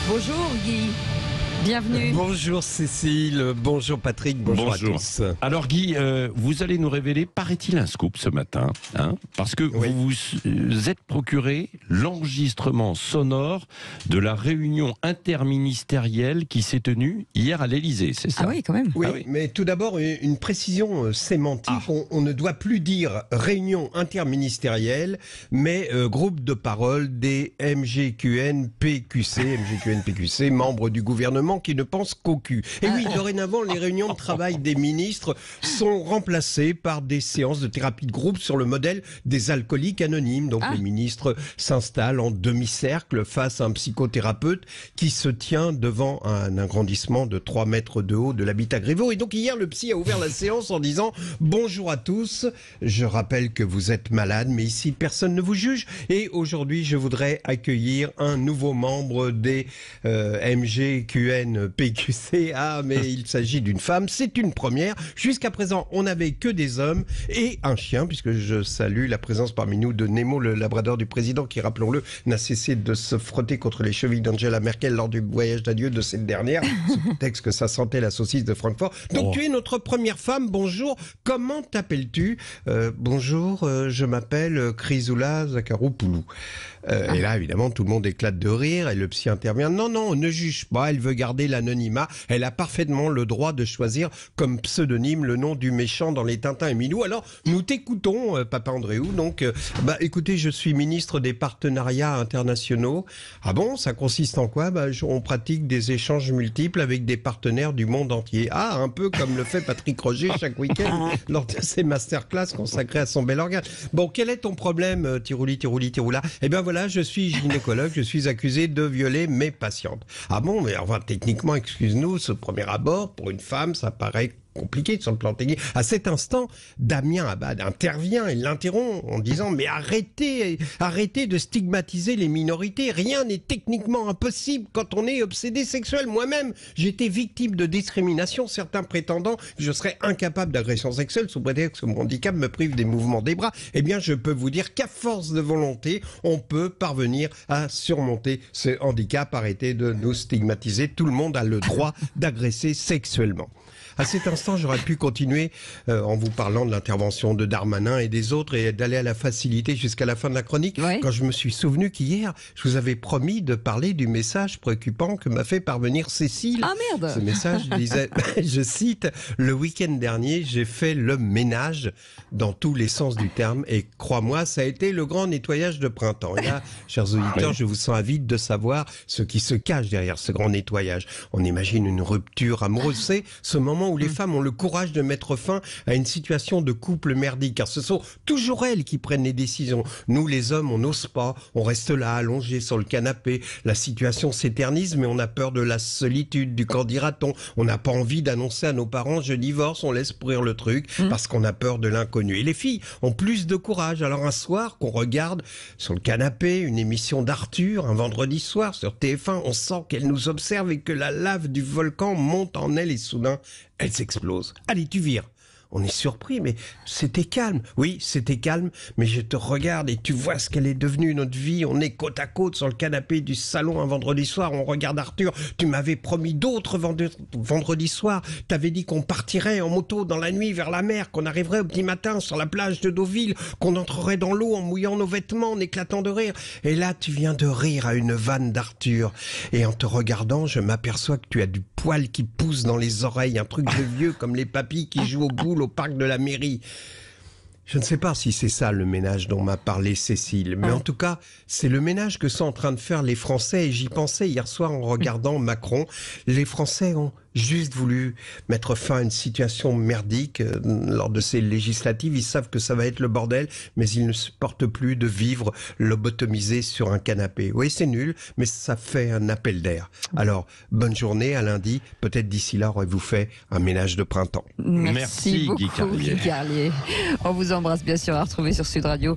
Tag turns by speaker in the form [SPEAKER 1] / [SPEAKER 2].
[SPEAKER 1] Bonjour Guy, bienvenue.
[SPEAKER 2] Bonjour Cécile, bonjour Patrick, bonjour à tous.
[SPEAKER 3] Alors Guy, vous allez nous révéler, paraît-il, un scoop ce matin, parce que vous vous êtes procuré l'enregistrement sonore de la réunion interministérielle qui s'est tenue hier à l'Élysée, c'est ça?
[SPEAKER 1] Ah oui, quand même.
[SPEAKER 2] Oui,
[SPEAKER 3] Ah oui.
[SPEAKER 2] mais tout d'abord, une précision sémantique. On ne doit plus dire réunion interministérielle, mais groupe de parole des MGQN-PQC, membres du gouvernement qui ne pensent qu'au cul. Et oui, dorénavant, les réunions de travail des ministres sont remplacées par des séances de thérapie de groupe sur le modèle des alcooliques anonymes. Donc les ministres s'installent en demi-cercle face à un psychothérapeute qui se tient devant un agrandissement de 3 mètres de haut de l'habitat Griveaux. Et donc hier, le psy a ouvert la séance en disant « Bonjour à tous, je rappelle que vous êtes malade, mais ici personne ne vous juge. Et aujourd'hui, je voudrais accueillir un nouveau membre des MGQN-PQC. Ah, mais il s'agit d'une femme, c'est une première. Jusqu'à présent, on n'avait que des hommes et un chien, puisque je salue la présence parmi nous de Nemo, le labrador du président, qui, rappelons-le, n'a cessé de se frotter contre les chevilles d'Angela Merkel lors du voyage d'adieu de cette dernière. Ce texte que ça sentait la saucisse de Francfort. Donc tu es notre première femme, bonjour. Comment t'appelles-tu? Bonjour, je m'appelle Chrysoula Zakharopoulou. Et là, évidemment, tout le monde éclate de rire et le psy intervient. Non, on ne juge pas, elle veut garder l'anonymat. Elle a parfaitement le droit de choisir comme pseudonyme le nom du méchant dans les Tintin et Milou. Alors, nous t'écoutons, Papa Andréou. Donc, écoutez, je suis ministre des partenariats internationaux. Ah bon, ça consiste en quoi? On pratique des échanges multiples avec des partenaires du monde entier. Ah, un peu comme le fait Patrick Roger chaque week-end lors de ses masterclass consacrées à son bel organe. Bon, quel est ton problème, Tirouli, Tiroula? Eh bien voilà, je suis gynécologue, je suis accusé de violer mes patientes. Ah bon, mais enfin, techniquement, excuse-nous, ce premier abord, pour une femme, ça paraît compliqué sur le plan technique. À cet instant, Damien Abad intervient et l'interrompt en disant « Mais arrêtez de stigmatiser les minorités. Rien n'est techniquement impossible quand on est obsédé sexuel. Moi-même, j'ai été victime de discrimination, certains prétendant que je serais incapable d'agression sexuelle sous prétexte que mon handicap me prive des mouvements des bras. Eh bien, je peux vous dire qu'à force de volonté, on peut parvenir à surmonter ce handicap. Arrêtez de nous stigmatiser. Tout le monde a le droit d'agresser sexuellement. » À cet instant, j'aurais pu continuer en vous parlant de l'intervention de Darmanin et des autres et d'aller à la facilité jusqu'à la fin de la chronique.
[SPEAKER 1] Ouais.
[SPEAKER 2] Quand je me suis souvenu qu'hier, je vous avais promis de parler du message préoccupant que m'a fait parvenir Cécile.
[SPEAKER 1] Ah merde.
[SPEAKER 2] Ce message disait, je cite, « Le week-end dernier, j'ai fait le ménage dans tous les sens du terme et crois-moi, ça a été le grand nettoyage de printemps. » Et là, chers auditeurs, je vous sens avide de savoir ce qui se cache derrière ce grand nettoyage. On imagine une rupture amoureuse. C'est ce moment où les femmes ont le courage de mettre fin à une situation de couple merdique, car ce sont toujours elles qui prennent les décisions. Nous, les hommes, on n'ose pas, on reste là, allongé sur le canapé. La situation s'éternise, mais on a peur de la solitude, du qu'en dira-t-on. On n'a pas envie d'annoncer à nos parents « je divorce », on laisse pourrir le truc, parce qu'on a peur de l'inconnu. Et les filles ont plus de courage. Alors un soir, qu'on regarde sur le canapé une émission d'Arthur, un vendredi soir sur TF1, on sent qu'elle nous observe et que la lave du volcan monte en elle et soudain, elle s'explose. Allez, tu vires. On est surpris, mais c'était calme. Oui, c'était calme, mais je te regarde et tu vois ce qu'elle est devenue, notre vie. On est côte à côte sur le canapé du salon un vendredi soir. On regarde Arthur. Tu m'avais promis d'autres vendredis soirs. T'avais dit qu'on partirait en moto dans la nuit vers la mer, qu'on arriverait au petit matin sur la plage de Deauville, qu'on entrerait dans l'eau en mouillant nos vêtements, en éclatant de rire. Et là, tu viens de rire à une vanne d'Arthur. Et en te regardant, je m'aperçois que tu as du poil qui pousse dans les oreilles, un truc de vieux comme les papys qui jouent au boule au parc de la mairie. Je ne sais pas si c'est ça le ménage dont m'a parlé Cécile, mais en tout cas, c'est le ménage que sont en train de faire les Français et j'y pensais hier soir en regardant Macron. Les Français ont juste voulu mettre fin à une situation merdique lors de ces législatives. Ils savent que ça va être le bordel, mais ils ne supportent plus de vivre lobotomisés sur un canapé. Oui, c'est nul, mais ça fait un appel d'air. Alors, bonne journée, à lundi. Peut-être d'ici là, aurez-vous fait un ménage de printemps.
[SPEAKER 3] Merci,
[SPEAKER 1] beaucoup,
[SPEAKER 3] Guy Carlier.
[SPEAKER 1] Guy Carlier. On vous embrasse bien sûr, à retrouver sur sudradio.fr.